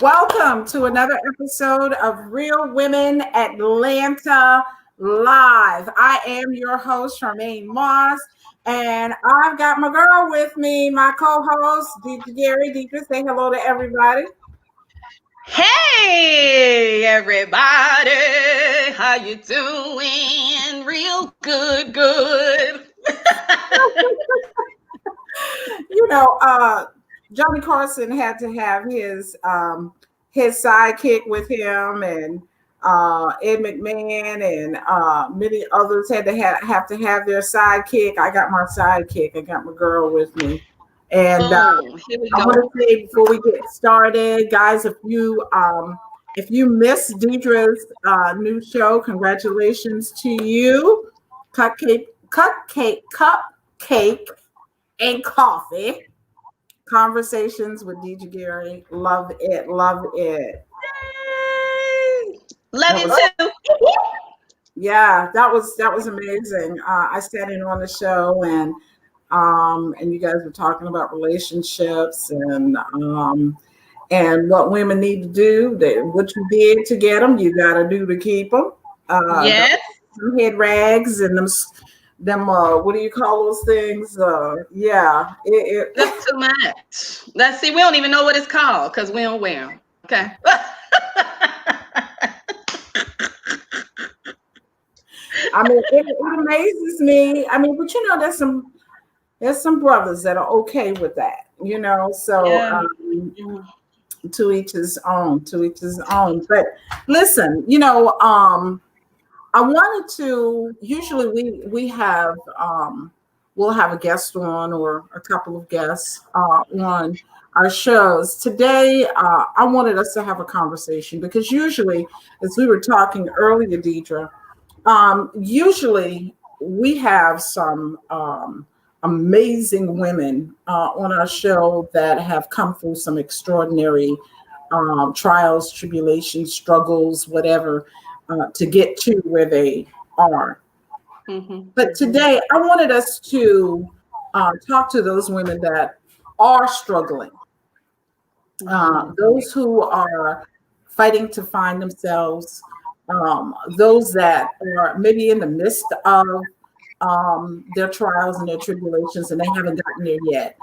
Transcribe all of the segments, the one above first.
Welcome to another episode of Real Women Atlanta Live. I am your host, Charmaine Moss, and I've got my girl with me, my co-host, Deidre Gary. Deidre, say hello to everybody. Hey, everybody. How you doing? Real good. Johnny Carson had to have his sidekick with him, and Ed McMahon and many others had to have their sidekick. I got my sidekick. I got my girl with me. And I want to say before we get started, guys, if you missed Deidre's new show, congratulations to you. Cupcake, and coffee. Conversations with Deidre Gary. Love it. Yay. Love it too. Yeah, that was amazing. I sat in on the show and you guys were talking about relationships and what women need to do. What you did to get them, you got to do to keep them. Yes. Head rags and them what do you call those things? That's too much. Let's see, we don't even know what it's called because we don't wear them. Okay. I mean, it amazes me. I mean, but there's some brothers that are okay with that, so yeah. To each his own. But listen, I wanted to, usually we have we'll have a guest on or a couple of guests on our shows. Today I wanted us to have a conversation because usually, as we were talking earlier, Deidre, usually we have some amazing women on our show that have come through some extraordinary trials, tribulations, struggles, whatever, to get to where they are. Mm-hmm. But today I wanted us to talk to those women that are struggling, those who are fighting to find themselves, those that are maybe in the midst of their trials and their tribulations and they haven't gotten there yet.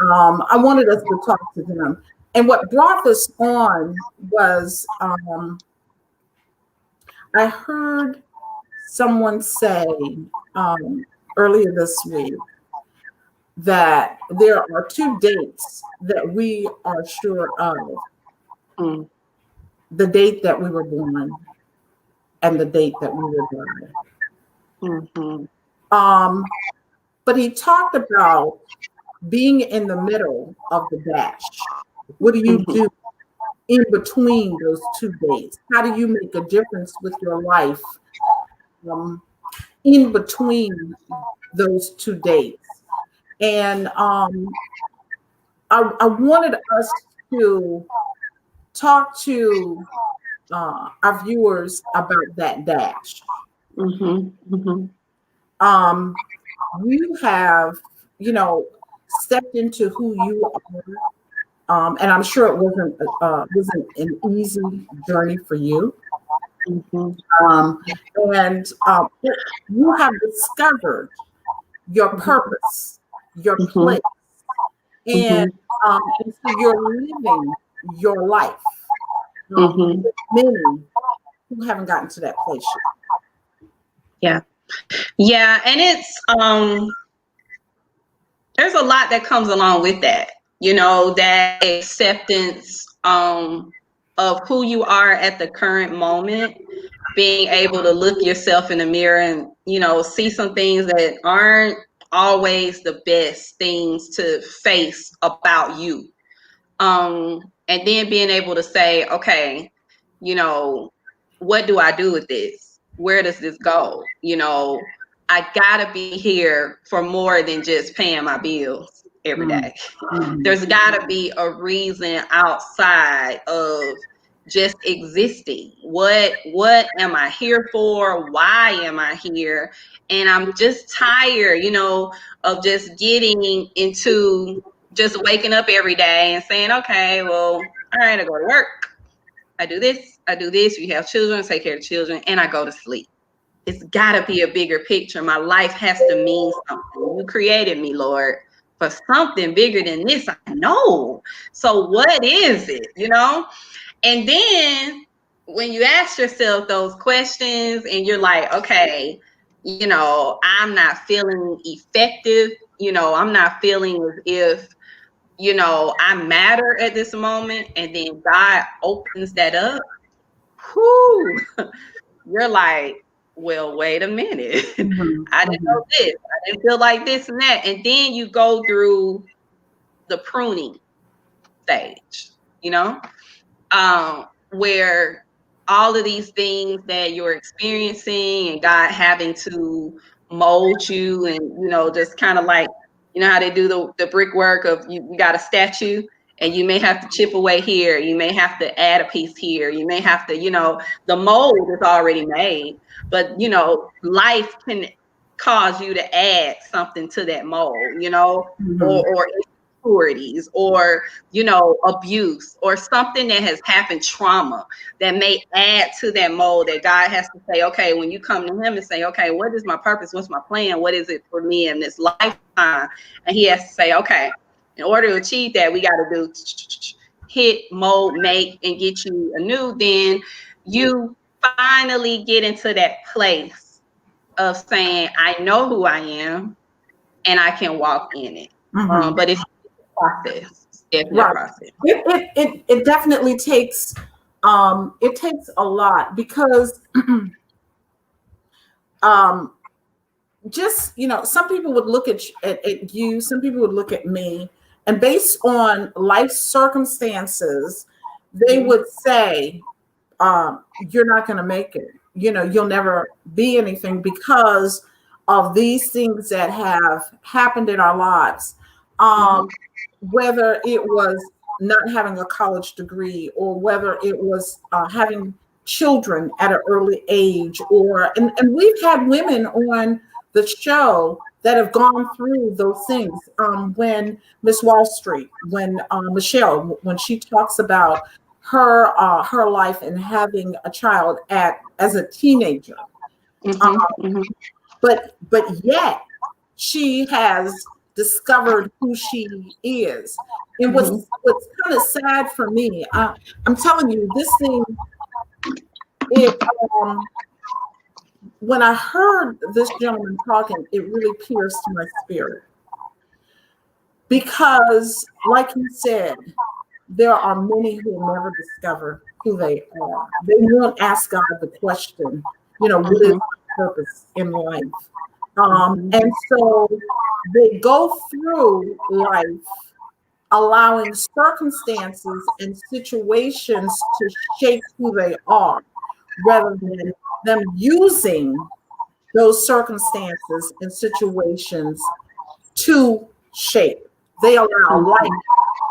I wanted us to talk to them. And what brought this on was I heard someone say earlier this week that there are two dates that we are sure of. The date that we were born and the date that we were born. Mm-hmm. But he talked about being in the middle of the dash. What do you do in between those two dates? How do you make a difference with your life in between those two dates? And I wanted us to talk to our viewers about that dash. You have, stepped into who you are, and I'm sure it wasn't an easy journey for you. And you have discovered your purpose, your place, and so you're living your life. Many who haven't gotten to that place yet. Yeah, and it's there's a lot that comes along with that, that acceptance of who you are at the current moment, being able to look yourself in the mirror and, see some things that aren't always the best things to face about you. And then being able to say, okay, what do I do with this? Where does this go? You know, I gotta be here for more than just paying my bills every day. There's gotta be a reason outside of just existing. What am I here for? Why am I here? And I'm just tired, you know, of just getting into just waking up every day and saying, okay, well, all right, I go to work. I do this. You have children, take care of children, and I go to sleep. It's got to be a bigger picture. My life has to mean something. You created me, Lord, for something bigger than this. I know. So what is it, you know? And then when you ask yourself those questions and you're like, okay, you know, I'm not feeling effective. You know, I'm not feeling as if, you know, I matter at this moment. And then God opens that up. Whoo, you're like, well, wait a minute. I didn't know this. I didn't feel like this and that. And then you go through the pruning stage, you know, where all of these things that you're experiencing and God having to mold you and, you know, just kind of like, you know how they do the brickwork of you got a statue and you may have to chip away here. You may have to add a piece here. You may have to, you know, the mold is already made, but, you know, life can cause you to add something to that mold, you know, or insecurities or, you know, abuse or something that has happened, trauma that may add to that mold that God has to say, okay, when you come to him and say, okay, what is my purpose? What's my plan? What is it for me in this lifetime? And he has to say, okay, in order to achieve that, we got to do hit, mold, make, and get you anew. Then you finally get into that place of saying, I know who I am and I can walk in it. But it's a process. It's a process. It definitely takes a lot because just, you know, some people would look at you, some people would look at me, and based on life circumstances, they would say, you're not going to make it. You know, you'll never be anything because of these things that have happened in our lives. Whether it was not having a college degree or whether it was having children at an early age, and we've had women on the show that have gone through those things. When Miss Wall Street, when Michelle, when she talks about her life and having a child as a teenager, but yet she has discovered who she is. And what's kind of sad for me, I'm telling you, this thing, when I heard this gentleman talking, it really pierced my spirit. Because, like you said, there are many who will never discover who they are. They won't ask God the question, you know, what is my purpose in life? And so they go through life allowing circumstances and situations to shape who they are, rather than them using those circumstances and situations to shape. They allow life,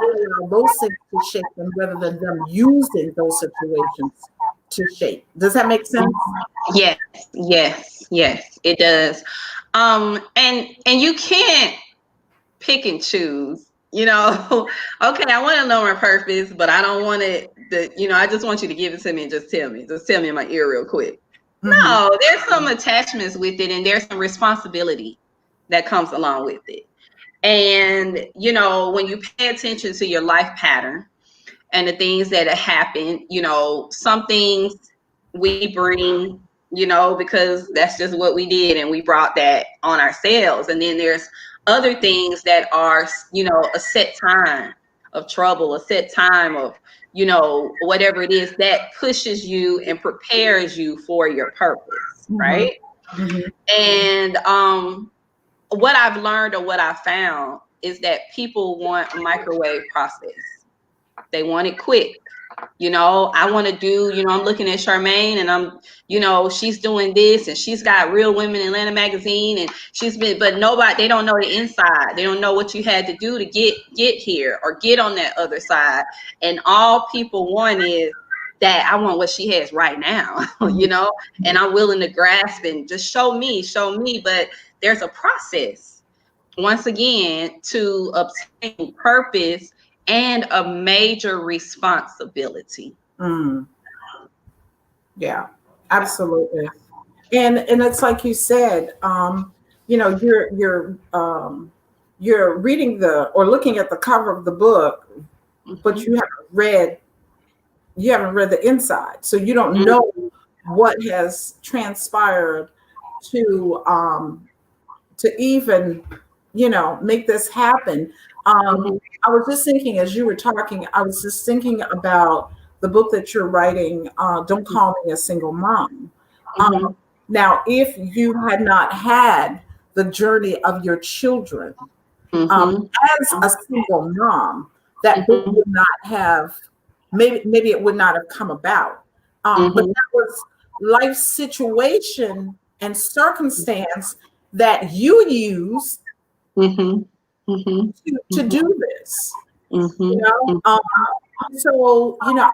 they allow those things to shape them rather than them using those situations to shape. Does that make sense? Yes, it does. And you can't pick and choose, you know. Okay, I want to know my purpose, but I don't want it, you know, I just want you to give it to me and just tell me in my ear real quick. No, there's some attachments with it and there's some responsibility that comes along with it. And, you know, when you pay attention to your life pattern and the things that have happened, you know, some things we bring, you know, because that's just what we did and we brought that on ourselves. And then there's other things that are, you know, a set time of trouble, a set time of, you know, whatever it is that pushes you and prepares you for your purpose, right? And what I've learned or what I found is that people want a microwave process. They want it quick. You know, I want to do, you know, I'm looking at Charmaine and I'm, you know, she's doing this and she's got Real Women in Atlanta magazine and she's been, but nobody, they don't know the inside. They don't know what you had to do to get here or get on that other side. And all people want is that I want what she has right now, you know, and I'm willing to grasp and just show me. But there's a process, once again, to obtain purpose and a major responsibility. Yeah, absolutely. And it's like you said, you know, you're reading or looking at the cover of the book, but you haven't read the inside, so you don't know what has transpired to even, you know, make this happen. I was just thinking, as you were talking, I was just thinking about the book that you're writing, Don't Call Me a Single Mom. Now, if you had not had the journey of your children as a single mom, that book would not have, maybe it would not have come about. But that was life situation and circumstance that you used to do this. You know, so, you know,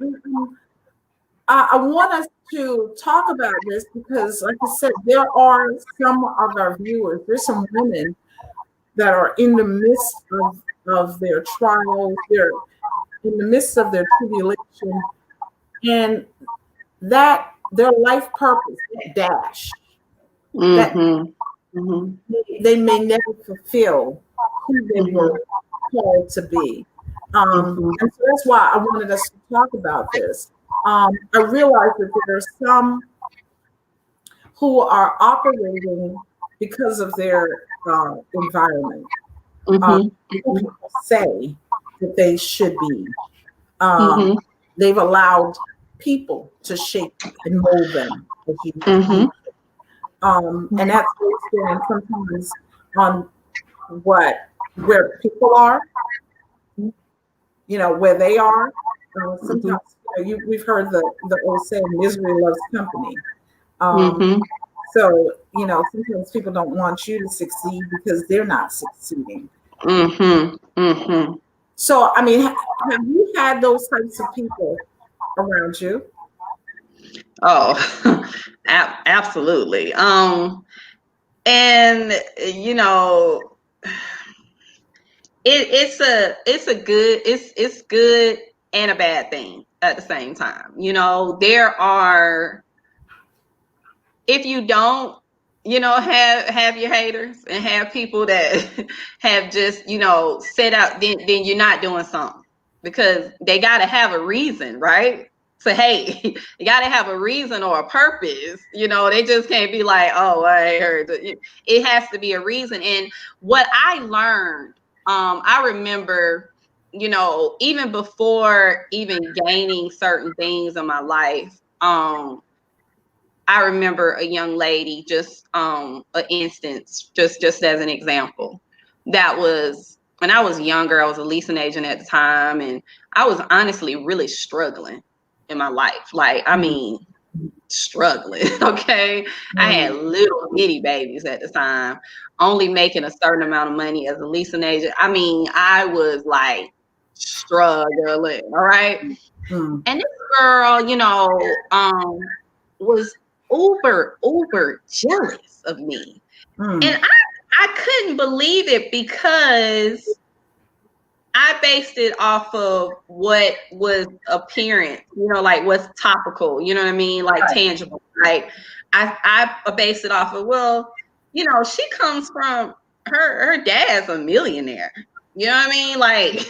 I want us to talk about this because, like I said, there are some of our viewers, there's some women that are in the midst of their trials, they're in the midst of their tribulation, and that their life purpose, that dash, that they may never fulfill who they were called to be. And so that's why I wanted us to talk about this. I realize that there are some who are operating because of their environment. People say that they should be. They've allowed people to shape and mold them. And that's based on sometimes on where people are, you know, where they are. Sometimes, you know, we've heard the old saying, misery loves company. So, you know, sometimes people don't want you to succeed because they're not succeeding. So, I mean, have you had those types of people around you? Oh, absolutely. And you know, it's good and a bad thing at the same time. You know, there are, if you don't, you know, have your haters and have people that have just, you know, set out, then you're not doing something, because they got to have a reason, right? So, hey, you got to have a reason or a purpose. You know, they just can't be like, oh, I heard. It has to be a reason. And what I learned, I remember, you know, even before even gaining certain things in my life, I remember a young lady, just an instance, just as an example. That was when I was younger. I was a leasing agent at the time, and I was honestly really struggling in my life. Like, I mean, struggling. Okay, I had little bitty babies at the time, only making a certain amount of money as a leasing agent. I mean, I was like struggling. All right, and this girl, you know, was uber jealous of me. And I couldn't believe it, because I based it off of what was apparent, you know, like what's topical, you know what I mean? Like tangible. Like I based it off of, well, you know, she comes from her dad's a millionaire. You know what I mean? Like,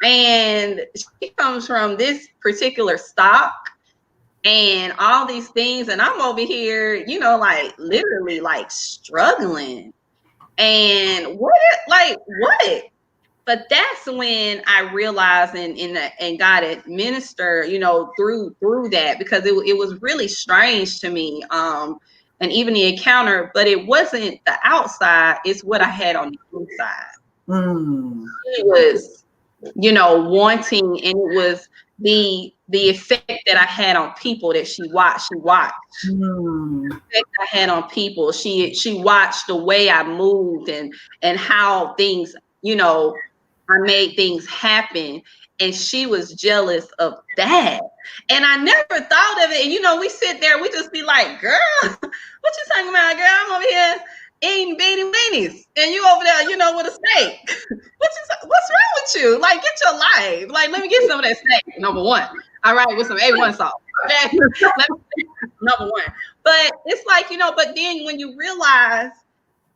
and she comes from this particular stock and all these things, and I'm over here, you know, like literally like struggling. And what? But that's when I realized and God administered, you know, through that, because it was really strange to me. And even the encounter, but it wasn't the outside, it's what I had on the inside. It was, you know, wanting, and it was the effect that I had on people that she watched. Mm. The effect I had on people. She watched the way I moved and how things, you know, I made things happen. And she was jealous of that. And I never thought of it. And you know, we sit there, we just be like, girl, what you talking about, girl? I'm over here eating beanie weenies. And you over there, you know, with a steak. What's wrong with you? Like, get your life. Like, let me get some of that steak, number one. All right, with some A1 sauce. Okay? Number one. But it's like, you know, but then when you realize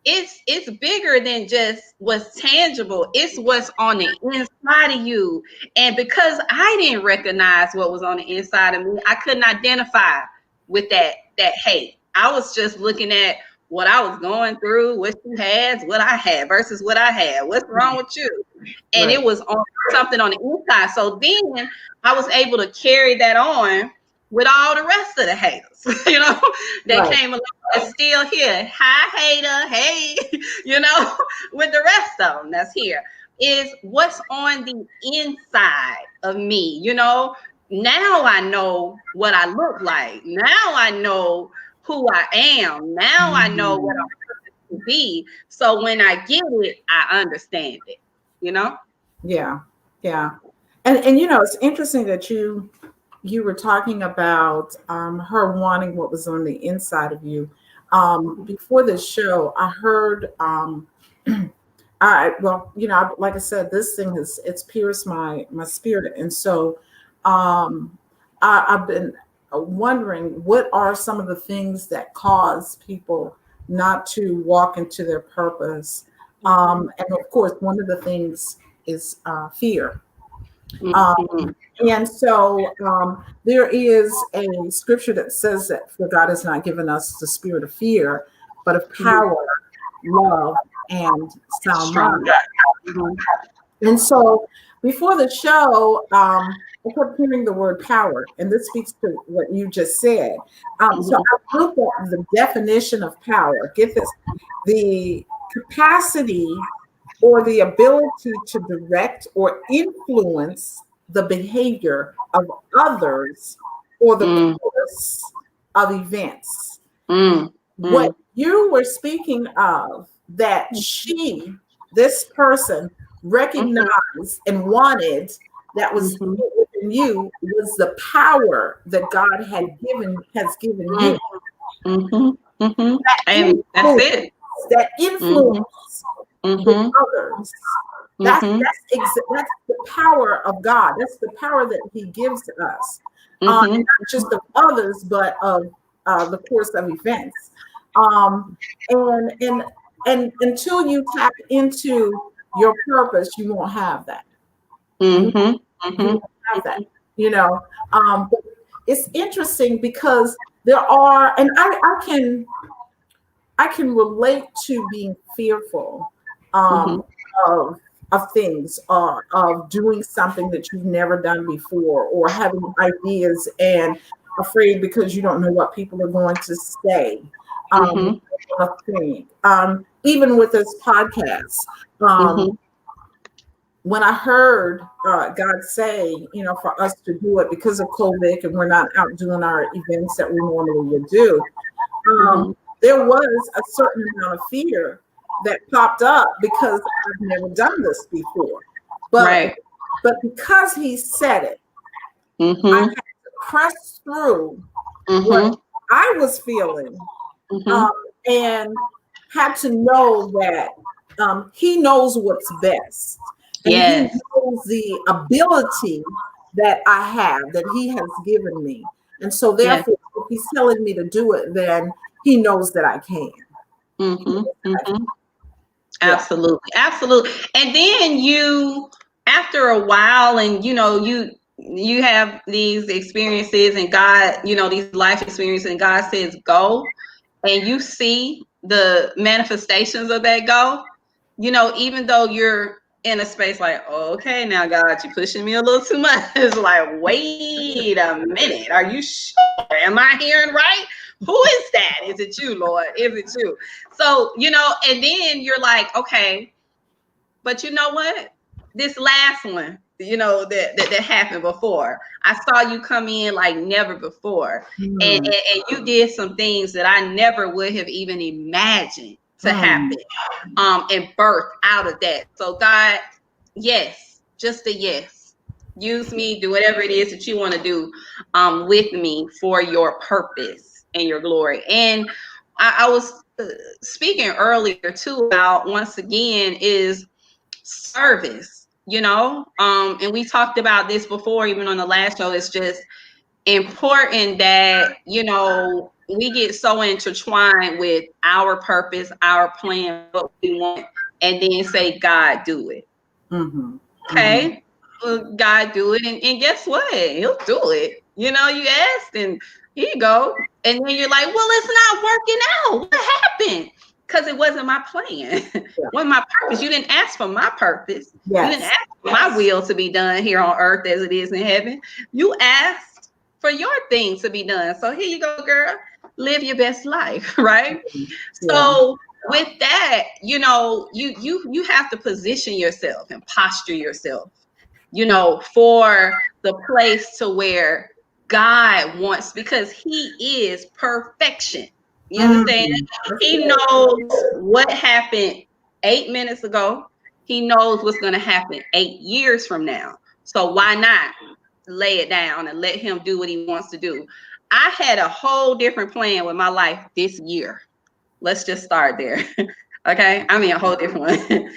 it's bigger than just what's tangible. It's what's on the inside of you. And because I didn't recognize what was on the inside of me, I couldn't identify with that hate. I was just looking at what I was going through, what she has, what I had versus what I had. What's wrong with you? And Right. it was on something on the inside. So then I was able to carry that on with all the rest of the haters, you know, that Right. came along and still here. Hi, hater. Hey, you know, with the rest of them that's here is what's on the inside of me. You know, now I know what I look like. Now I know who I am. Now I know what I'm supposed to be. So when I get it, I understand it, you know? Yeah. Yeah. And you know, it's interesting that you were talking about her wanting what was on the inside of you. Before this show, I heard well, you know, like I said, this thing it's pierced my spirit, and so I've been wondering what are some of the things that cause people not to walk into their purpose, and of course, one of the things is fear. Mm-hmm. And so there is a scripture that says that for God has not given us the spirit of fear, but of power, love, and sound Strong. mind. And so before the show, I kept hearing the word power, and this speaks to what you just said. So I looked at the definition of power. Get this: the capacity or the ability to direct or influence the behavior of others or the course of events. What you were speaking of, that this person recognized and wanted, that was within you, was the power that God has given you. And that's it. That influence with others. That's the power of God. That's the power that He gives to us, not just of others, but of the course of events. And until you tap into your purpose, you won't have that. You won't have that. You know, but it's interesting because there are, and I can relate to being fearful of things, or of doing something that you've never done before, or having ideas and afraid because you don't know what people are going to say. Even with this podcast, when I heard God say, you know, for us to do it because of COVID and we're not out doing our events that we normally would do, there was a certain amount of fear that popped up because I've never done this before. But because He said it, I had to press through what I was feeling, and had to know that He knows what's best. And He knows the ability that I have, that He has given me. And so therefore, if He's telling me to do it, then He knows that I can. Absolutely. And then you, after a while, and you know, you have these experiences, and God, you know, these life experiences, and God says go, and you see the manifestations of that go, you know, even though you're in a space like, oh, okay, now God, you're pushing me a little too much. It's like, wait a minute, are you sure? Am I hearing right? Who is that? Is it you, Lord? Is it you? So, you know, and then you're like, okay, but you know what? This last one, that happened before. I saw you come in like never before. And you did some things that I never would have even imagined to happen, and birth out of that. So God, yes, just a yes. Use me, do whatever it is that you want to do with me for your purpose and your glory. And I was speaking earlier too about, once again, is service, and we talked about this before, even on the last show. It's just important that, we get so intertwined with our purpose, our plan, what we want, and then say, God, do it. Okay. Well, God, do it. And guess what? He'll do it. You asked, and here you go. And then you're like, well, it's not working out. What happened? Because it wasn't my plan. It wasn't my purpose. You didn't ask for my purpose. Yes. You didn't ask for my will to be done here on earth as it is in heaven. You asked for your thing to be done. So here you go, girl. Live your best life, right? Yeah. So with that, you have to position yourself and posture yourself, for the place to where God wants, because he is perfection. You understand? He knows what happened 8 minutes ago. He knows what's going to happen 8 years from now. So why not lay it down and let him do what he wants to do? I had a whole different plan with my life this year. Let's just start there. Okay? I mean, a whole different one.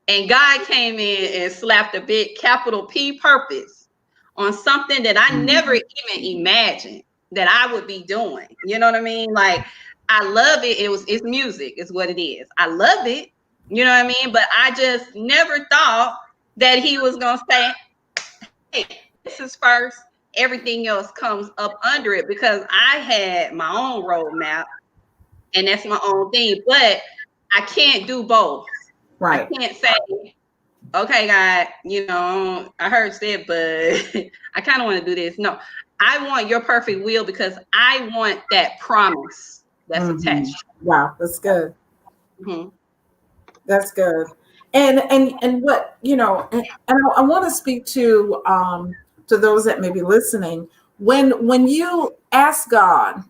And God came in and slapped a big capital P purpose on something that I never even imagined that I would be doing. You know what I mean? Like, I love it. It's music is what it is. I love it. You know what I mean? But I just never thought that he was going to say, hey, this is first. Everything else comes up under it, because I had my own roadmap and that's my own thing. But I can't do both. Right. I can't say, okay, God, I heard it, but I kind of want to do this. No, I want your perfect will, because I want that promise that's attached. Wow, that's good. That's good. And what, and I want to speak to those that may be listening. When you ask God,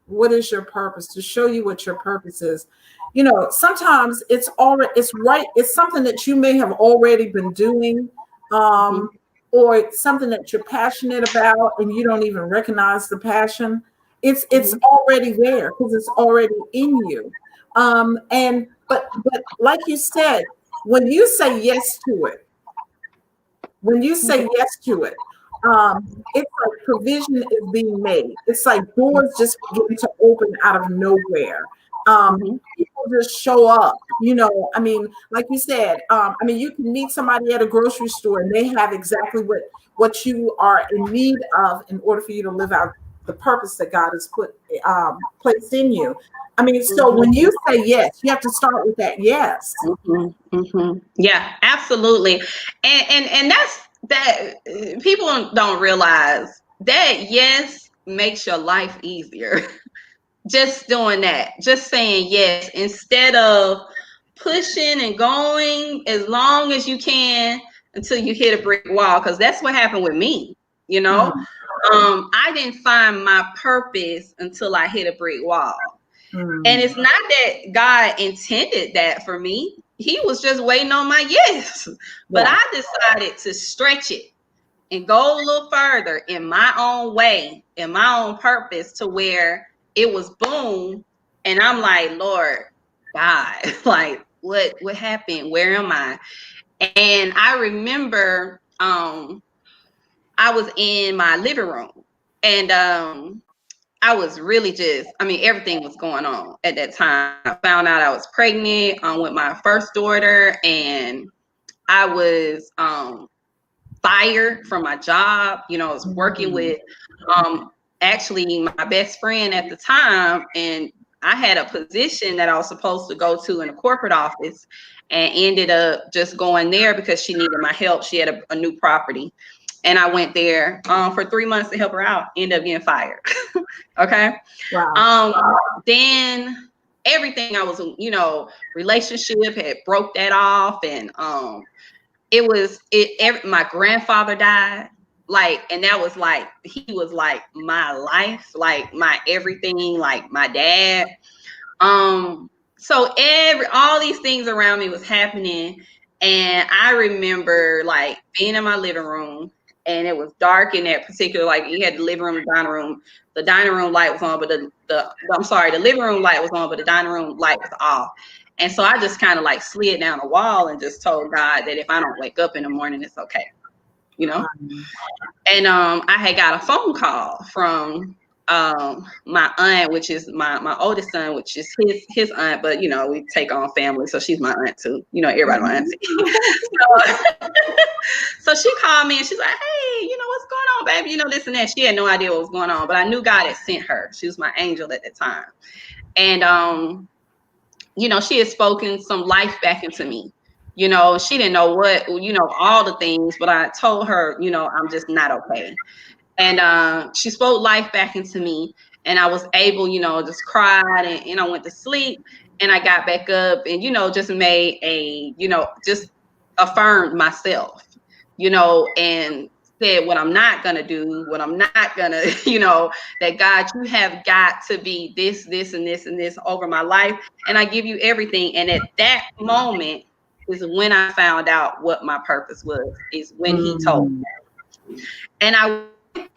what is your purpose, to show you what your purpose is, sometimes it's something that you may have already been doing, or it's something that you're passionate about and you don't even recognize the passion. It's already there because it's already in you. But like you said, when you say yes to it, it's like provision is being made. It's like doors just begin to open out of nowhere. People just show up, I mean, like you said, you can meet somebody at a grocery store and they have exactly what you are in need of in order for you to live out the purpose that God has placed in you. So when you say yes, you have to start with that yes. Yeah, absolutely. And that's that. People don't realize that yes makes your life easier. Just doing that, just saying yes, instead of pushing and going as long as you can until you hit a brick wall, because that's what happened with me. I didn't find my purpose until I hit a brick wall. And it's not that God intended that for me. He was just waiting on my yes. But I decided to stretch it and go a little further in my own way, in my own purpose, to where it was boom. And I'm like, Lord God, like what happened? Where am I? And I remember I was in my living room, and I was really everything was going on at that time. I found out I was pregnant with my first daughter, and I was fired from my job. I was working with actually my best friend at the time, and I had a position that I was supposed to go to in a corporate office, and ended up just going there because she needed my help. She had a new property. And I went there for 3 months to help her out, ended up getting fired. Okay. Wow. Then everything I was, relationship had broke that off. And my grandfather died, like, and that was like, he was like my life, like my everything, like my dad. So all these things around me was happening, and I remember like being in my living room, and it was dark in that particular, like you had the living room, the dining room. The dining room light was on, but the living room light was on, but the dining room light was off. And so I just kind of like slid down a wall and just told God that if I don't wake up in the morning, it's okay, you know? And I had got a phone call from my aunt, which is my oldest son, which is his aunt, but you know, we take on family, so she's my aunt too. You know, everybody my auntie. So she called me and she's like, "Hey, you know, what's going on, baby? You know, this and that." She had no idea what was going on, but I knew God had sent her. She was my angel at the time. And you know, she had spoken some life back into me. You know, she didn't know what, you know, all the things, but I told her, you know, I'm just not okay. And she spoke life back into me, and I was able, you know, just cried, and I went to sleep, and I got back up, and, you know, just made just affirmed myself, you know, and said what I'm not going to do, what I'm not going to, you know, that God, you have got to be this, this, and this, and this over my life. And I give you everything. And at that moment is when I found out what my purpose was, is when he told me. And I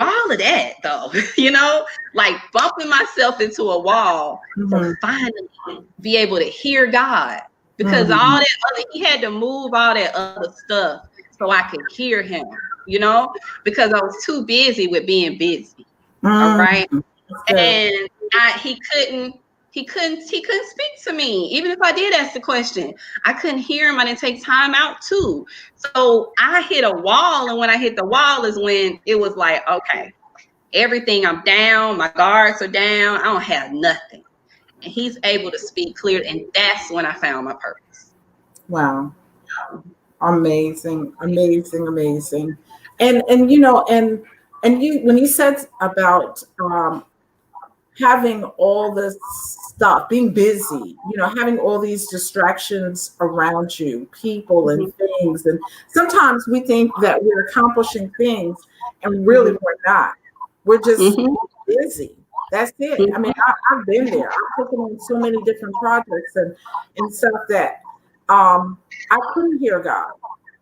all of that though, you know, like bumping myself into a wall to finally be able to hear God, because all that other, he had to move all that other stuff so I could hear him, you know, because I was too busy with being busy. All right. And he couldn't speak to me. Even if I did ask the question, I couldn't hear him. I didn't take time out too. So I hit a wall. And when I hit the wall is when it was like, okay, everything, I'm down. My guards are down. I don't have nothing. And he's able to speak clear. And that's when I found my purpose. Wow. Amazing, amazing, amazing. And you know, and you, when you said about having all this stuff, being busy, you know, having all these distractions around you, people and things. And sometimes we think that we're accomplishing things and really we're not. We're just busy. That's it. I mean, I've been there. I've taken on so many different projects and stuff that I couldn't hear God,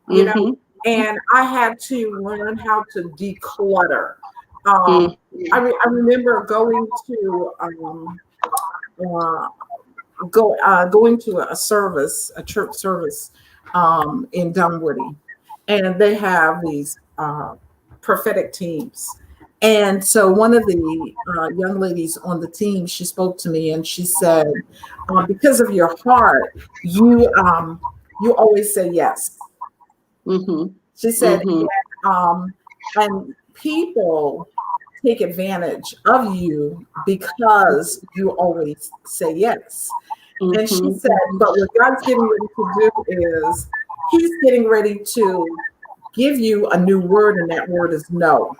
you know, and I had to learn how to declutter. I remember going to going to a service, a church service in Dunwoody, and they have these prophetic teams. And so one of the young ladies on the team, she spoke to me and she said, because of your heart, you always say yes. She said, and people take advantage of you because you always say yes. And she said, but what God's getting ready to do is he's getting ready to give you a new word, and that word is no.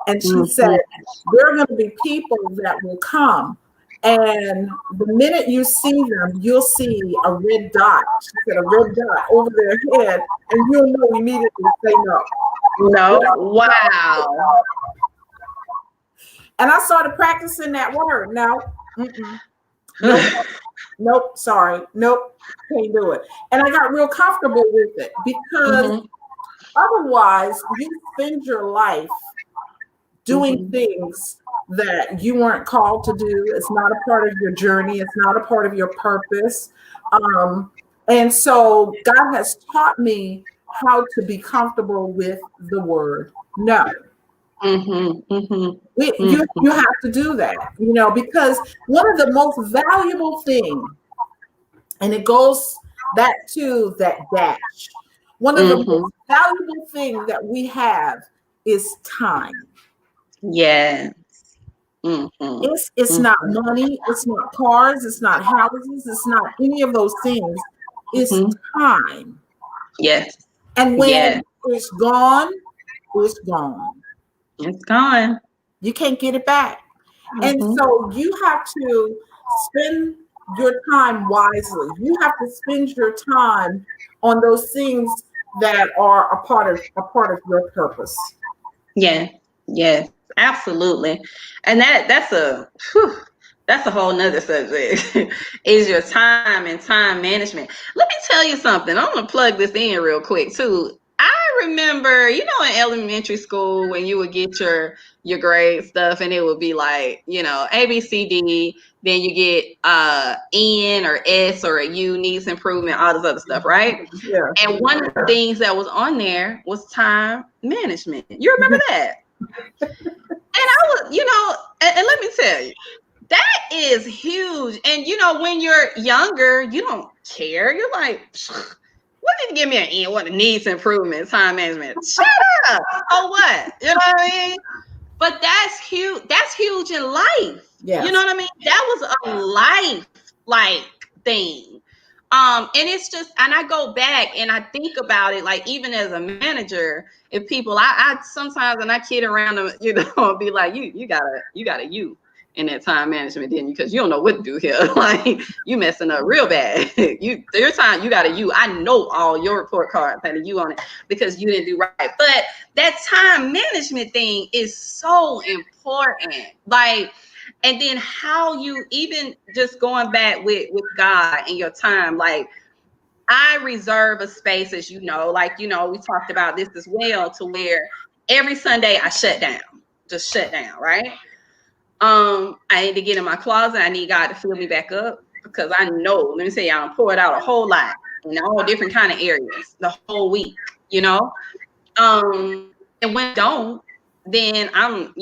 And she said, there are going to be people that will come, and the minute you see them, you'll see a red dot. She said, a red dot over their head, and you'll know immediately to say no. No, wow. And I started practicing that word. No, nope, sorry, nope, can't do it. And I got real comfortable with it, because otherwise you spend your life doing things that you weren't called to do. It's not a part of your journey. It's not a part of your purpose. And so God has taught me how to be comfortable with the word no. You have to do that, you know, because one of the most valuable things, and it goes back to that dash, one of the most valuable things that we have is time. Yes. It's not money, it's not cars, it's not houses, it's not any of those things. It's time. Yes. And when it's gone, it's gone. It's gone. You can't get it back. And so you have to spend your time wisely. You have to spend your time on those things that are a part of your purpose. Yeah, yes, absolutely. And that's a whole nother subject is your time and time management. Let me tell you something. I'm gonna plug this in real quick too. I remember, in elementary school when you would get your grade stuff and it would be like, A, B, C, D, then you get N or S or a U, needs improvement, all this other stuff, right? Yeah. And one of the things that was on there was time management. You remember that? And I was, and let me tell you, that is huge. And when you're younger, you don't care. You're like, what did you give me an N? What needs improvement, time management? Shut up. Oh, what? You know what I mean? But that's huge. That's huge in life. Yes. You know what I mean? That was a life thing. And it's just, and I go back and I think about it, like even as a manager, if people, I sometimes, and I kid around them, be like, you got a you in that time management, didn't you? Because you don't know what to do here. Like you messing up real bad. Your time, you got a you. I know all your report cards had a you on it because you didn't do right. But that time management thing is so important. Like, and then how you even just going back with God and your time, like I reserve a space, as we talked about this as well, to where every Sunday I just shut down, right? I need to get in my closet. I need God to fill me back up because I know, let me say, I'm poured out a whole lot in all different kind of areas the whole week, and when I don't, then I'm,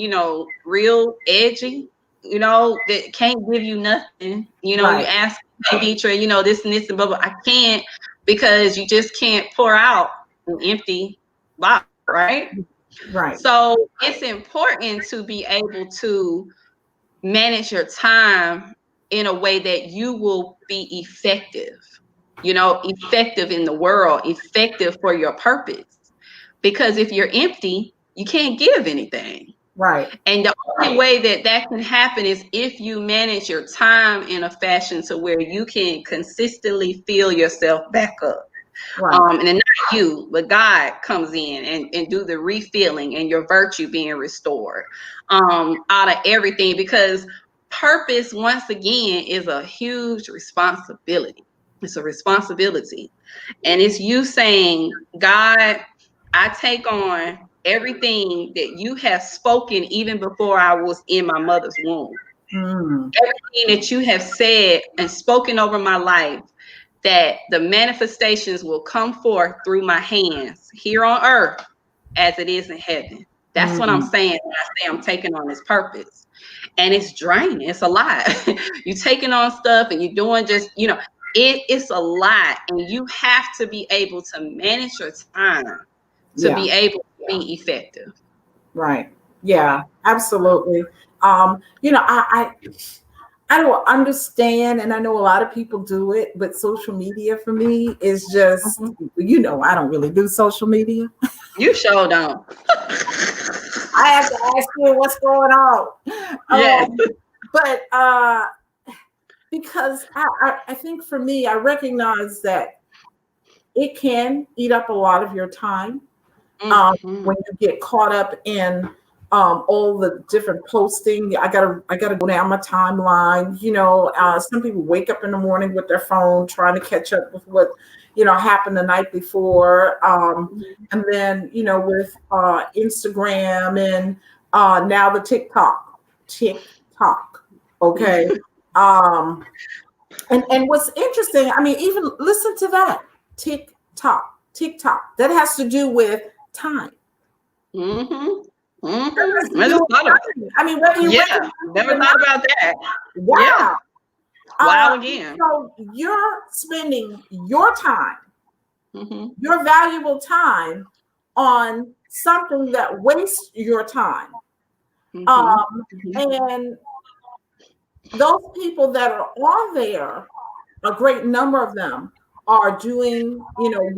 real edgy, that can't give you nothing. Right. You ask, hey, Deetra, this and this and blah, blah. I can't because you just can't pour out an empty bottle, right? Right. So it's important to be able to manage your time in a way that you will be effective, effective in the world, effective for your purpose. Because if you're empty, you can't give anything. Right. And the only way that can happen is if you manage your time in a fashion to where you can consistently fill yourself back up. Right. And then not you, but God comes in and do the refilling and your virtue being restored out of everything, because purpose, once again, is a huge responsibility. It's a responsibility. And it's you saying, God, I take on everything that you have spoken even before I was in my mother's womb. Everything that you have said and spoken over my life, that the manifestations will come forth through my hands here on earth as it is in heaven. That's what I'm saying when I say I'm taking on this purpose. And it's draining. It's a lot. You're taking on stuff and you're doing just, it's a lot. And you have to be able to manage your time to be able to be effective. Right. Yeah, absolutely. I don't understand, and I know a lot of people do it, but social media for me is just, I don't really do social media. You sure don't. I have to ask you what's going on. Yeah. But because I think for me, I recognize that it can eat up a lot of your time when you get caught up in all the different posting. I gotta go down my timeline. Some people wake up in the morning with their phone trying to catch up with what happened the night before, and then with Instagram and now the TikTok. Okay. And what's interesting, I mean, even listen to that TikTok. That has to do with time. I mean, whether you never thought about that. Wow. Yeah. Wow, again. So you're spending your time, your valuable time, on something that wastes your time. And those people that are on there, a great number of them are doing,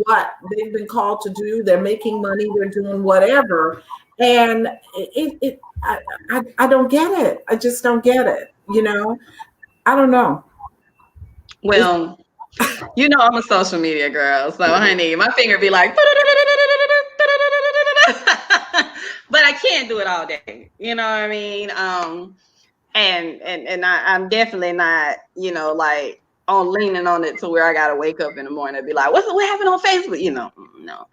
what they've been called to do. They're making money. They're doing whatever. And I don't get it. I just don't get it. I don't know. Well, You know I'm a social media girl, so honey, my finger be like, but I can't do it all day. You know what I mean? I'm definitely not, like on leaning on it to where I gotta wake up in the morning and be like, what happened on Facebook? No,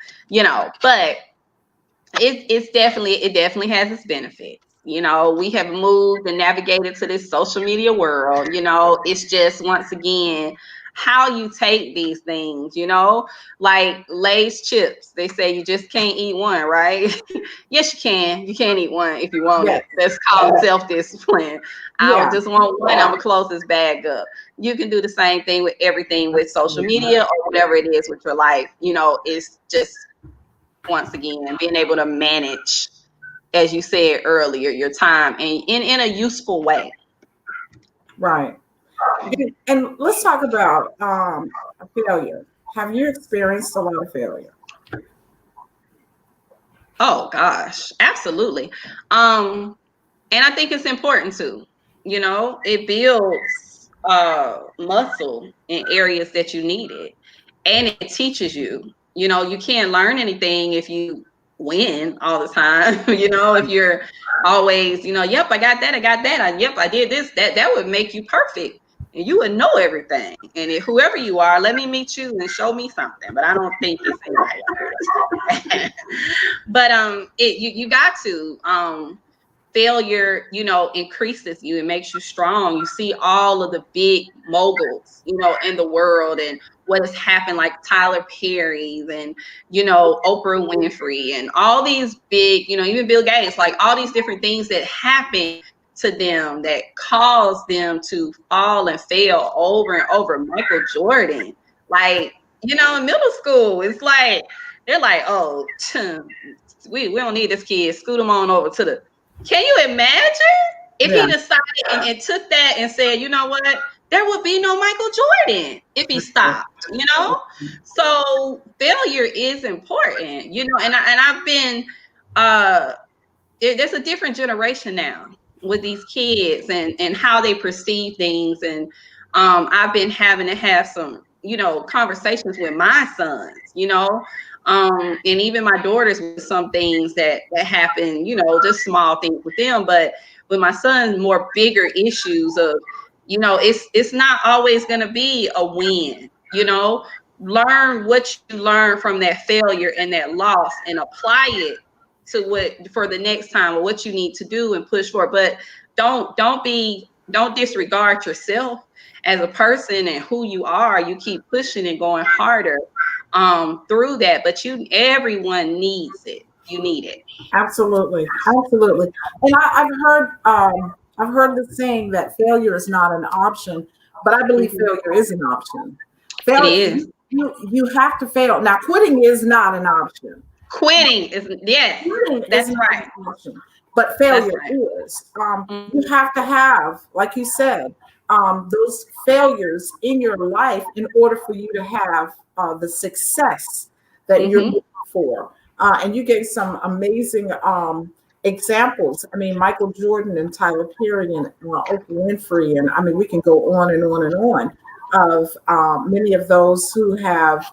but it definitely has its benefits. We have moved and navigated to this social media world. It's just, once again, how you take these things, like Lay's chips. They say you just can't eat one, right? Yes, you can. You can eat one if you want Yeah. it. That's called self-discipline. I Yeah. don't just want one, I'm gonna close this bag up. You can do the same thing with everything with social media or whatever it is with your life. It's just, once again, being able to manage, as you said earlier, your time and in a useful way. Right. And let's talk about failure. Have you experienced a lot of failure? Oh gosh, absolutely. And I think it's important too. It builds muscle in areas that you need it, and it teaches you. You can't learn anything if you win all the time. If you're always, yep, I got that, yep, I did this, that would make you perfect. And you would know everything. And whoever you are, let me meet you and show me something. But I don't think it's anybody out there. But you got to. Failure, increases you. It makes you strong. You see all of the big moguls, in the world, and what has happened, like Tyler Perry's and, Oprah Winfrey and all these big, even Bill Gates, like all these different things that happen to them that cause them to fall and fail over and over. Michael Jordan, like, in middle school, it's like, they're like, oh, we don't need this kid. Scoot him on over to the. Can you imagine if he decided and took that and said, you know what? There would be no Michael Jordan if he stopped, So failure is important, and I've been, there's a different generation now with these kids and how they perceive things. And I've been having to have some, conversations with my sons, and even my daughters, with some things that happen, just small things with them. But with my sons, more bigger issues of, it's not always going to be a win, learn what you learn from that failure and that loss and apply it to what for the next time, or what you need to do and push for. But don't disregard yourself as a person and who you are. You keep pushing and going harder through that. But everyone needs it. You need it. Absolutely. Absolutely. And I've heard the saying that failure is not an option, but I believe failure is an option. It is. You have to fail. Now, quitting is not an option. Quitting is, yes, that's right. But failure is. You have to have, like you said, those failures in your life in order for you to have the success that you're looking for. And you gave some amazing examples. I mean, Michael Jordan and Tyler Perry and Oprah Winfrey, and I mean, we can go on and on and on of many of those who have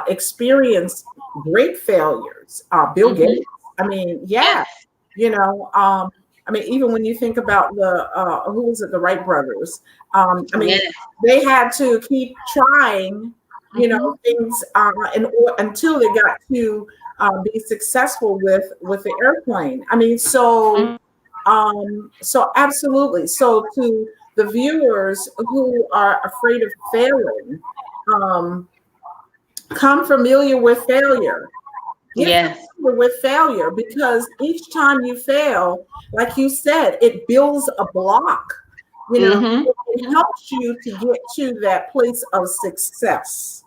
experienced great failures. Bill Gates. I mean, yeah, I mean, even when you think about the who was it, the Wright brothers? I mean, they had to keep trying, things until they got to be successful with the airplane. I mean, so absolutely. So to the viewers who are afraid of failing, come familiar with failure. With failure, because each time you fail, like you said, it builds a block. It helps you to get to that place of success.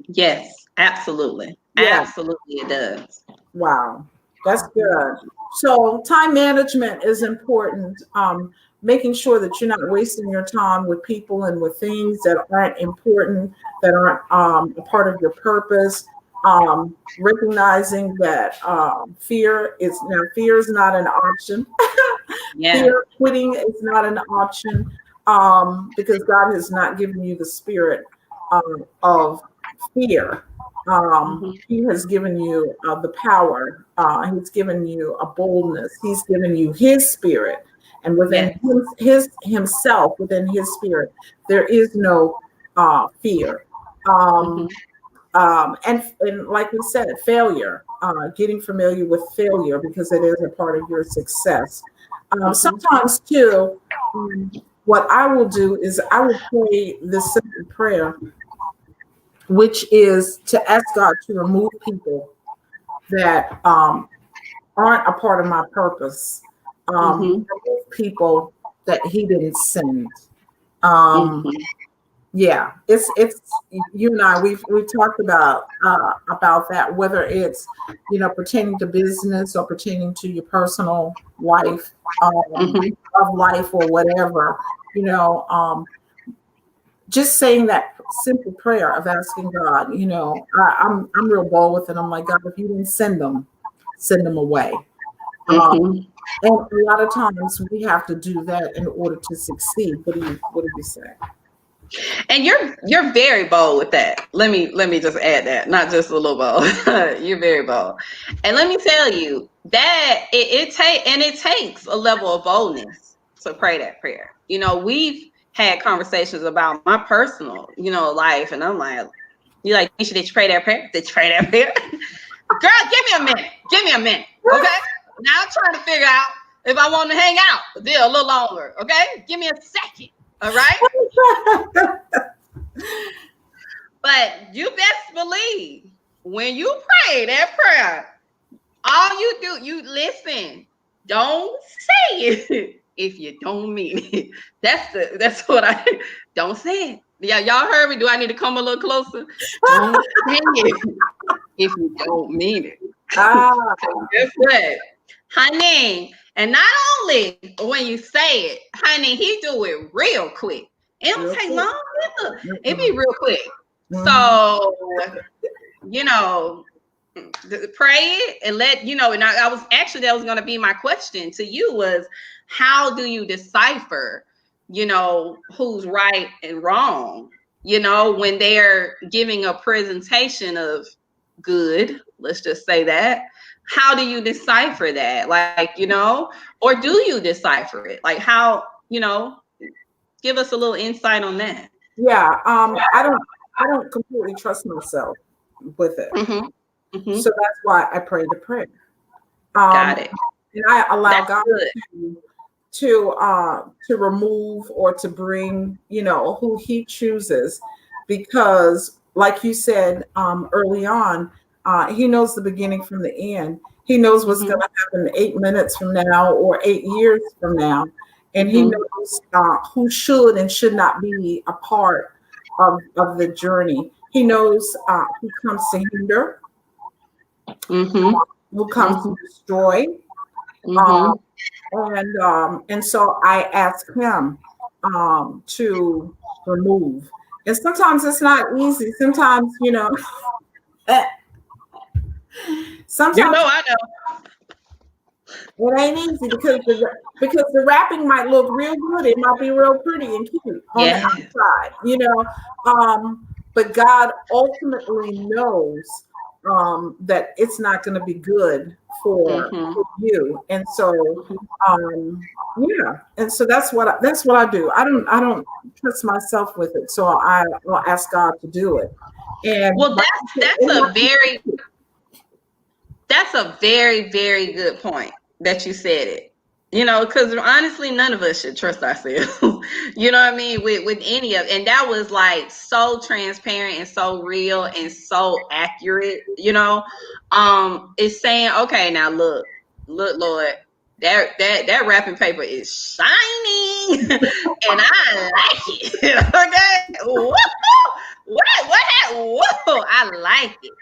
Yes, absolutely. Yeah. Absolutely, it does. Wow, that's good. So time management is important. Making sure that you're not wasting your time with people and with things that aren't important, that aren't a part of your purpose. Recognizing that fear is not an option. Fear, quitting is not an option, because God has not given you the spirit of fear. Mhm. He has given you the power. He's given you a boldness. He's given you His Spirit, and within Yes. his Himself, within His Spirit, there is no fear. Um, Mhm. and like we said, failure. Getting familiar with failure because it is a part of your success. Mhm. Sometimes too, what I will do is I will pray this simple prayer, which is to ask God to remove people that aren't a part of my purpose. Mhm. Remove people that He didn't send. Um, Mhm. yeah, it's you and I. We've talked about that, whether it's pertaining to business or pertaining to your personal life, Mhm. of life or whatever. You know, just saying that simple prayer of asking God, I'm real bold with it. I'm like, God, if you didn't send them away. Um, Mhm. and a lot of times we have to do that in order to succeed. What do you say? And you're very bold with that. Let me just add that, not just a little bold. You're very bold. And let me tell you that it takes a level of boldness to pray that prayer. We've had conversations about my personal, life, and I'm like, you like, did you pray that prayer? Did you pray that prayer? Girl, give me a minute. Give me a minute. Okay? Now I'm trying to figure out if I want to hang out there a little longer. Okay? Give me a second. All right? But you best believe when you pray that prayer, all you do, you listen. Don't say it if you don't mean it. That's what I don't say it. Yeah, y'all heard me. Do I need to come a little closer? Don't say it if you don't mean it. Ah, Guess what? Honey, and not only when you say it, honey, he do it real quick. It don't real take quick. long either. It Mm-mm. be real quick. Mhm. So, you know, pray it and and I was actually, that was going to be my question to you was, how do you decipher, who's right and wrong, when they're giving a presentation of good, let's just say that. How do you decipher that? Like, or do you decipher it? Like how, give us a little insight on that. Yeah, I don't completely trust myself with it. Mm-hmm. Mm-hmm. So that's why I pray the prayer. Um, Got it. and I allow That's God good. to remove or to bring, who He chooses, because, like you said early on, He knows the beginning from the end. He knows what's Mm-hmm. going to happen 8 minutes from now or 8 years from now, and He Mm-hmm. knows who should and should not be a part of the journey. He knows who comes to hinder, Mm-hmm. who comes Mm-hmm. to destroy. Mm-hmm. And so I ask Him to remove. And sometimes it's not easy. Sometimes, eh, You sometimes know, I know. it ain't easy because the wrapping might look real good. It might be real pretty and cute on the Yeah. outside, but God ultimately knows that it's not going to be good Mm-hmm. for you. And so, yeah, and so that's what I do. I don't trust myself with it, so I will ask God to do it. And Well, that's a very, very good point that you said it. Because honestly, none of us should trust ourselves. You know what I mean? With any of, and that was like so transparent and so real and so accurate. It's saying, okay, now look, Lord, that wrapping paper is shining, and I like it. Okay, whoa, whoa, I like it.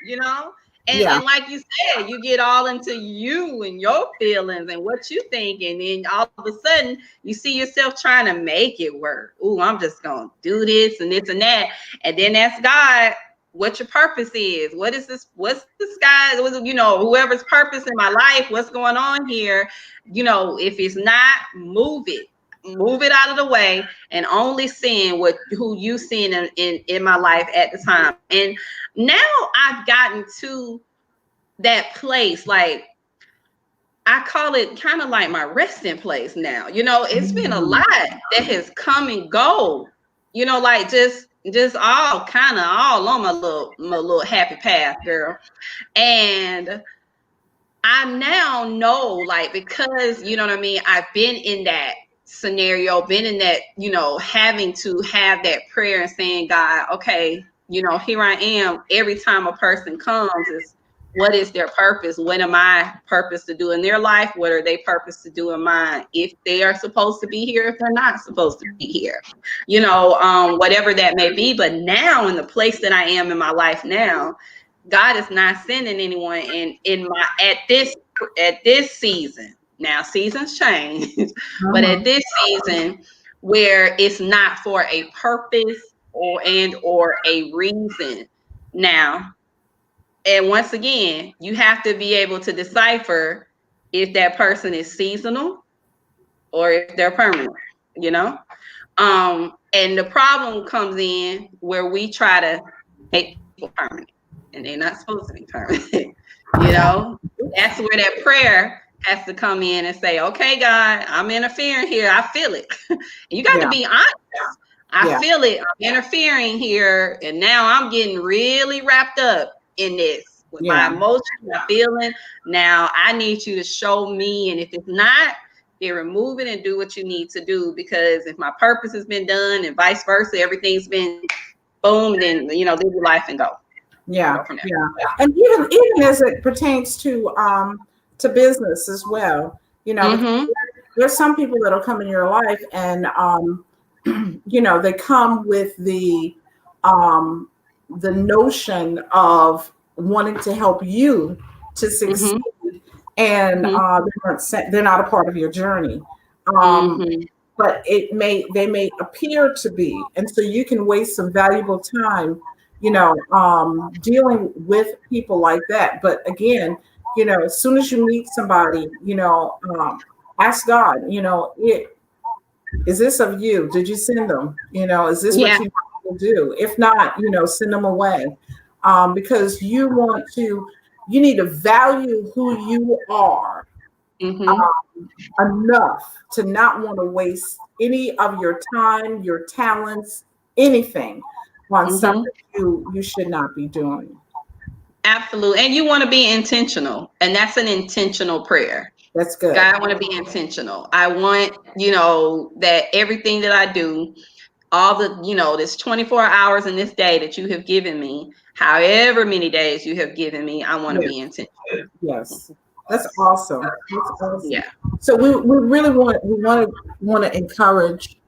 yeah, And like you said, you get all into you and your feelings and what you think, and then all of a sudden you see yourself trying to make it work. Ooh, I'm just gonna do this and this and that, and then ask God what your purpose is. What is this? What's this guy? Whoever's purpose in my life. What's going on here? If it's not, move it. move it out of the way and only seeing who you seeing in my life at the time. And now I've gotten to that place, like I call it kind of like my resting place now. It's been a lot that has come and go, like just all on my little happy path, girl. And I now know, like, because you know what I mean, I've been in that scenario, been in that, having to have that prayer and saying, God, okay, here I am. Every time a person comes, is what is their purpose? What am I purpose to do in their life? What are they purpose to do in mine? If they are supposed to be here, if they're not supposed to be here, whatever that may be. But now, in the place that I am in my life now, God is not sending anyone at this season. Now seasons change, but at this season where it's not for a purpose or a reason. Now, and once again, you have to be able to decipher if that person is seasonal or if they're permanent, and the problem comes in where we try to make people permanent. And they're not supposed to be permanent. That's where that prayer has to come in and say, okay, God, I'm interfering here. I feel it. You got to be honest. I feel it. I'm interfering here. And now I'm getting really wrapped up in this with my emotions, my feeling. Now I need you to show me. And if it's not, then remove it and do what you need to do. Because if my purpose has been done and vice versa, everything's been boom, then, live your life and go. Yeah. And even as it pertains to business as well, there's some people that'll come in your life and they come with the notion of wanting to help you to succeed, and they're not a part of your journey. But they may appear to be, and so you can waste some valuable time dealing with people like that. But again, as soon as you meet somebody, ask God, is this of you? Did you send them? Is this what you want to do? If not, send them away. Because you need to value who you are enough to not want to waste any of your time, your talents, anything on something you should not be doing. Absolutely. And you want to be intentional. And that's an intentional prayer. That's good. God, I want to be intentional. I want, that everything that I do, all the, this 24 hours in this day that you have given me, however many days you have given me, I want to be intentional. Yes. That's awesome. That's awesome. Yeah. So we really want to encourage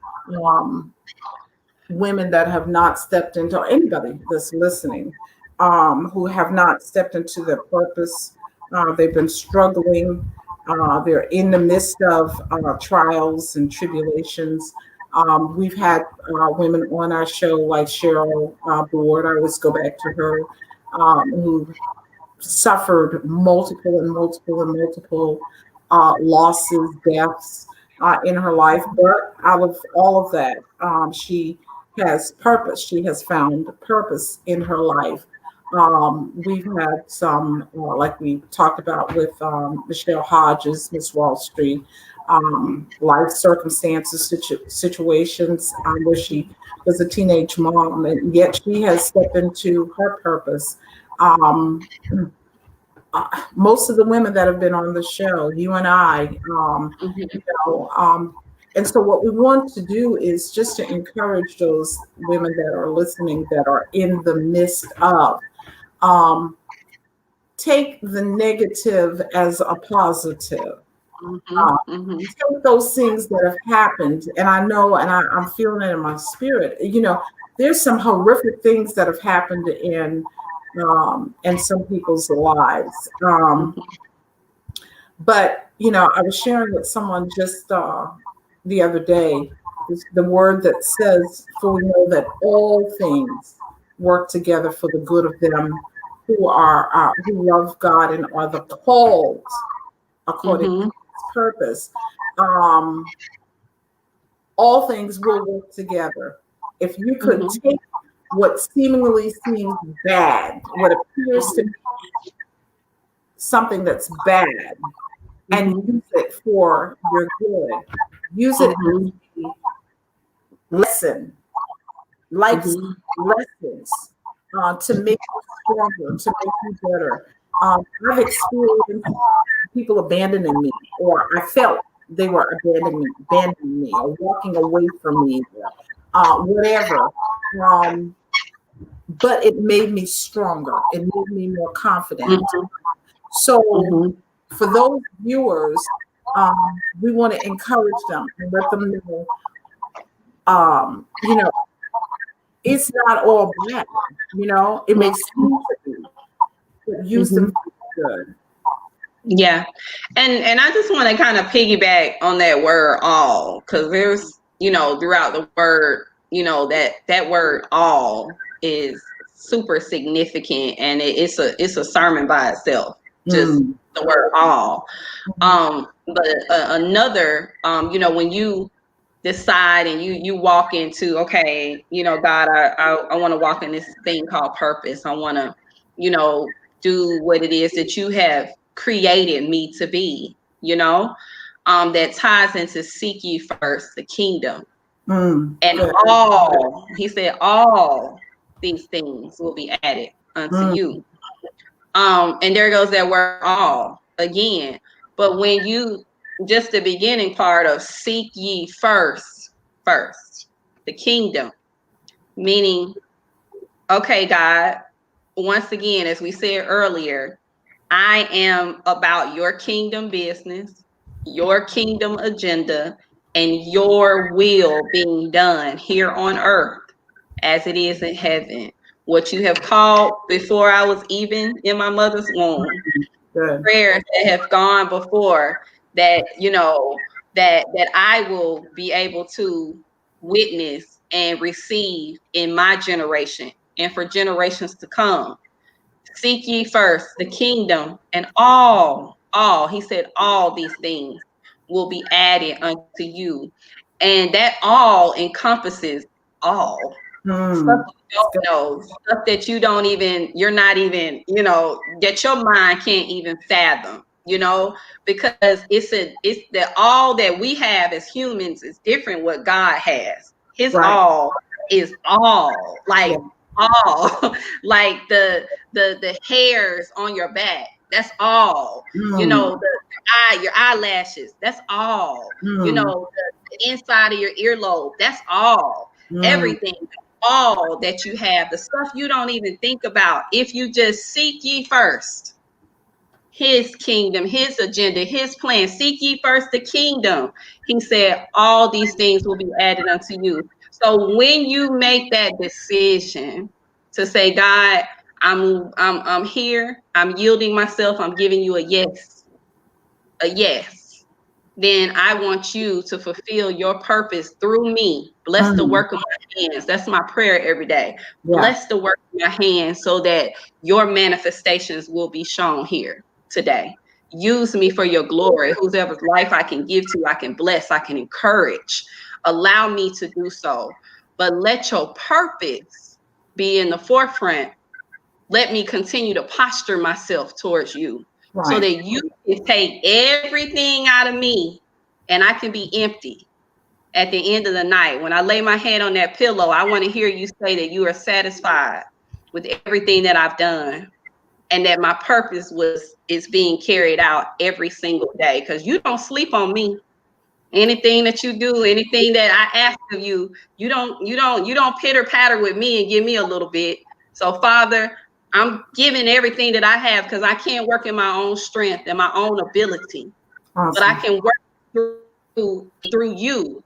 women that have not stepped into, anybody that's listening, who have not stepped into their purpose. They've been struggling. They're in the midst of trials and tribulations. We've had women on our show like Cheryl Board. I always go back to her, who suffered multiple losses, deaths in her life. But out of all of that, she has purpose. She has found purpose in her life. We've had some, like we talked about with Michelle Hodges, Miss Wall Street, life circumstances, situations where she was a teenage mom, and yet she has stepped into her purpose. Most of the women that have been on the show, you and I, and so what we want to do is just to encourage those women that are listening, that are in the midst of, take the negative as a positive. Take those things that have happened, and I know, and I'm feeling it in my spirit. There's some horrific things that have happened in some people's lives. But I was sharing with someone just the other day, the word that says, "For we know that all things work together for the good of them who love God and are the called according to His purpose." all things will work together. If you could take what seemingly seems bad, what appears to be something that's bad, and use it for your good, use it as a lesson, life's lessons, to make you stronger, to make you better. I've experienced people abandoning me, or I felt they were abandoning me, or walking away from me, whatever. But it made me stronger. It made me more confident. So, for those viewers, we want to encourage them and let them know, you know, it's not all bad. You know, it makes sense to be, but use them for good. Yeah. And I just want to kind of piggyback on that word all, because there's, you know, throughout the word, you know, that word all is super significant, and it's a sermon by itself, just the word all. But another, you know, when you decide and you walk into, okay, you know, God, I want to walk in this thing called purpose. I want to, you know, do what it is that you have created me to be, you know, that ties into seek ye first the kingdom. And all, he said, all these things will be added unto you. And there goes that word all again. But when you, just the beginning part of seek ye first the kingdom, meaning, okay, God, once again, as we said earlier, I am about your kingdom business, your kingdom agenda, and your will being done here on earth as it is in heaven. What you have called before I was even in my mother's womb, prayers that have gone before, that, you know, that I will be able to witness and receive in my generation and for generations to come. Seek ye first the kingdom, and all, he said, all these things will be added unto you. And that all encompasses all. Stuff you don't know, stuff that you don't even, you're not even, you know, that your mind can't even fathom, you know, because it's that all that we have as humans is different what God has. His all is all, like all, like the hairs on your back, that's all. You know, your eyelashes, that's all. You know, the inside of your earlobe, that's all. Everything, all that you have, the stuff you don't even think about, if you just seek ye first his kingdom, his agenda, his plan, seek ye first the kingdom, he said, all these things will be added unto you. So when you make that decision to say, God, I'm here, I'm yielding myself, I'm giving you a yes, then I want you to fulfill your purpose through me. Bless the work of my hands. That's my prayer every day. Bless the work of my hands so that your manifestations will be shown here today. Use me for your glory. Whoever's life I can give to, I can bless, I can encourage. Allow me to do so. But let your purpose be in the forefront. Let me continue to posture myself towards you. So that you can take everything out of me and I can be empty at the end of the night. When I lay my head on that pillow, I want to hear you say that you are satisfied with everything that I've done and that my purpose is being carried out every single day, because you don't sleep on me. Anything that you do, anything that I ask of you, you don't pitter patter with me and give me a little bit. So Father, I'm giving everything that I have, because I can't work in my own strength and my own ability. But I can work through you,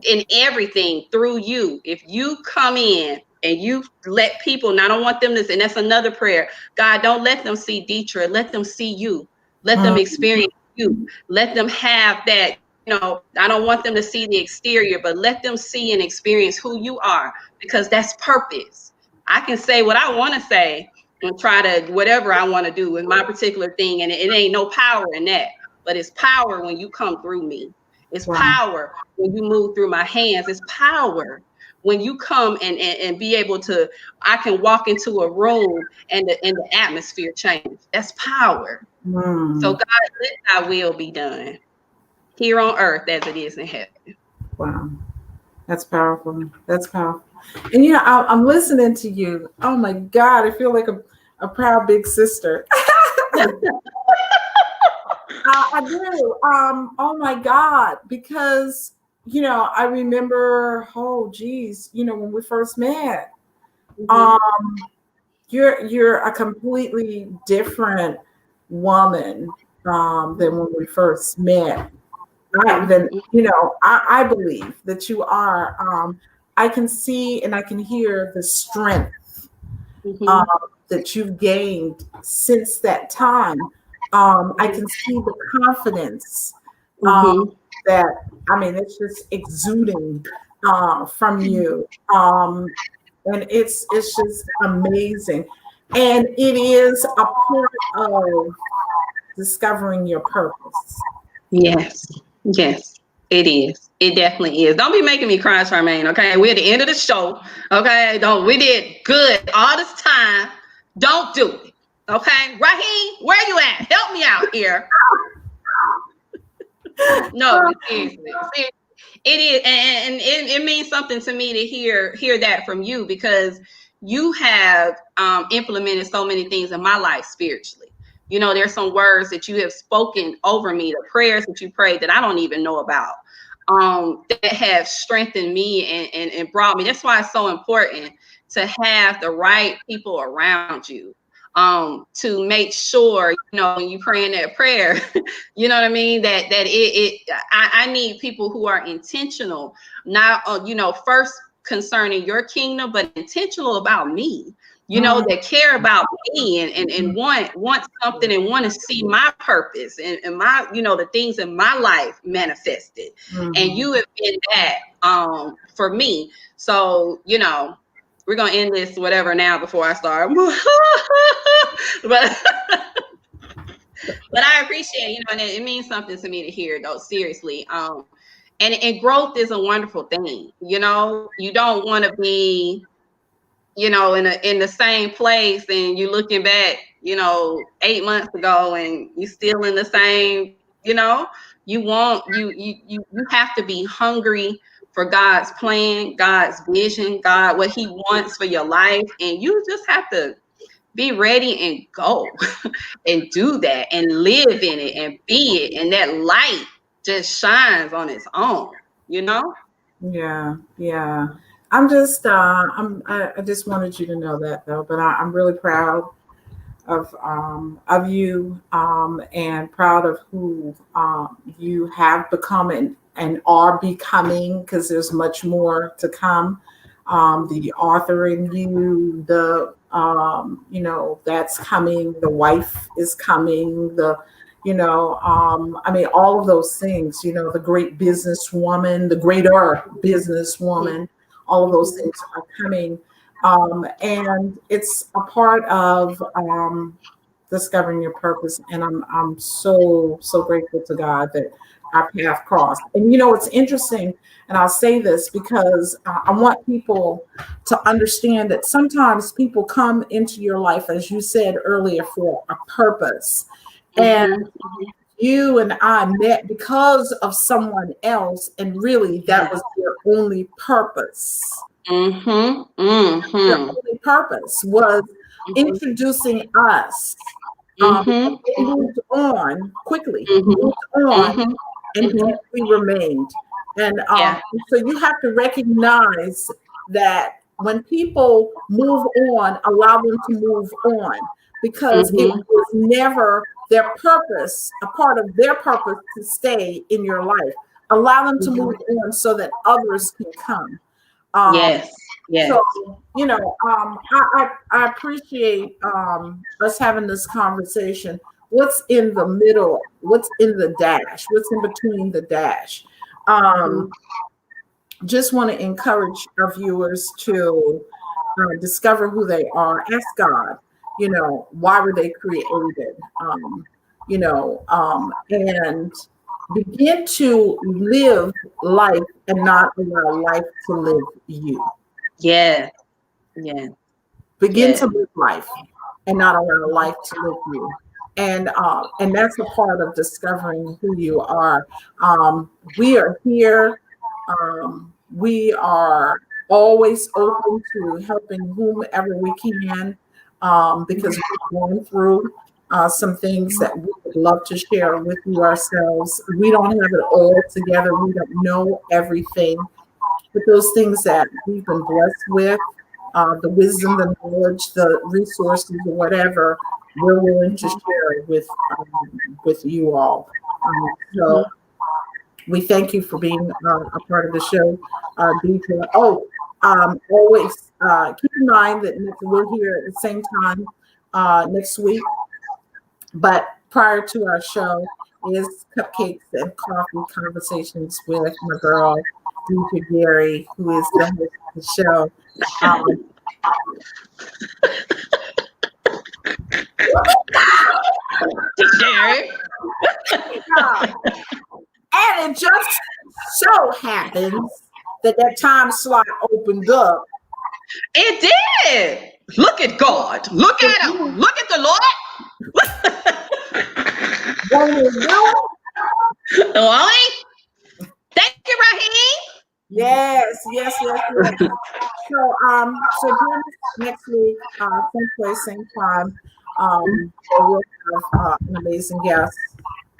in everything through you. If you come in and you let people, and I don't want them to, and that's another prayer, God, don't let them see Deetra, let them see you. Let them experience you. Let them have that, you know, I don't want them to see the exterior, but let them see and experience who you are, because that's purpose. I can say what I want to say and try to whatever I want to do with my particular thing, and it ain't no power in that, but it's power when you come through me. It's Wow. power when you move through my hands. It's power when you come and be able to, I can walk into a room and the atmosphere change. That's power. So Mm. God, let thy will be done here on earth as it is in heaven. Wow. That's powerful. That's powerful. And I'm listening to you. Oh my God, I feel like a proud big sister. I do. Oh my God, because I remember. Oh geez, when we first met. Um, you're a completely different woman than when we first met. I believe that you are. I can see and I can hear the strength um, that you've gained since that time. I can see the confidence that, it's just exuding from you. And it's just amazing. And it is a part of discovering your purpose. Yes. Yes, it is. It definitely is. Don't be making me cry, Charmaine. Okay, we're at the end of the show. Okay, we did good all this time. Don't do it. Okay, Raheem, where you at? Help me out here. No, but seriously, it is, and it means something to me to hear that from you, because you have implemented so many things in my life spiritually. There's some words that you have spoken over me, the prayers that you prayed that I don't even know about, that have strengthened me and brought me. That's why it's so important to have the right people around you, to make sure, when you praying that prayer, you know what I mean, I need people who are intentional, not, first concerning your kingdom, but intentional about me, that care about me and want something and want to see my purpose and my, the things in my life manifested. And you have been that for me. So, we're going to end this whatever now before I start. but I appreciate, and it means something to me to hear, though, seriously. And growth is a wonderful thing. You don't want to be, in the same place, and you looking back, 8 months ago, and you still in the same, you have to be hungry for God's plan, God's vision, what he wants for your life. And you just have to be ready and go and do that and live in it and be it. And that light just shines on its own, Yeah. I just wanted you to know that, though, but I'm really proud of you, and proud of who you have become and are becoming, because there's much more to come. The author in you, that's coming. The wife is coming. All of those things. The great businesswoman, the greater businesswoman. All of those things are coming. And it's a part of discovering your purpose. And I'm so grateful to God that our path crossed. And it's interesting, and I'll say this because I want people to understand that sometimes people come into your life, as you said earlier, for a purpose. And you and I met because of someone else, and really that was their only purpose. Their only purpose was introducing us. They moved on quickly, and we remained. And so you have to recognize that when people move on, allow them to move on, because it was never their purpose, a part of their purpose, to stay in your life. Allow them to move on so that others can come. Yes. So, I appreciate us having this conversation. What's in the middle? What's in the dash? What's in between the dash? Just want to encourage our viewers to discover who they are. Ask God, why were they created? And begin to live life and not allow life to live you. Yeah. Yeah. Begin Yeah. to live life and not allow life to live you. And that's a part of discovering who you are. We are here. We are always open to helping whomever we can, because we're going through some things that we would love to share with you ourselves. We don't have it all together. We don't know everything, but those things that we've been blessed with, the wisdom, the knowledge, the resources, or whatever, we're willing to share with you all. So we thank you for being a part of the show, Deidre. Always keep in mind that we're here at the same time next week. But prior to our show is Cupcakes and Coffee Conversations with my girl, Deidre Gary, who is the host of the show. Gary. And it just so happens that time slot opened up. It did. Look at God. Look at him. Look at the Lord. Well, thank you, Raheem. Yes. So join us next week, same place, same time. We'll have an amazing guest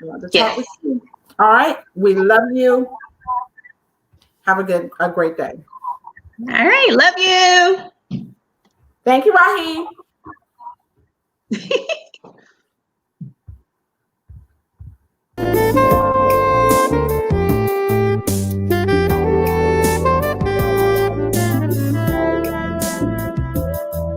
to talk with you. All right. We love you. Have a great day. All right. Love you. Thank you, Raheem.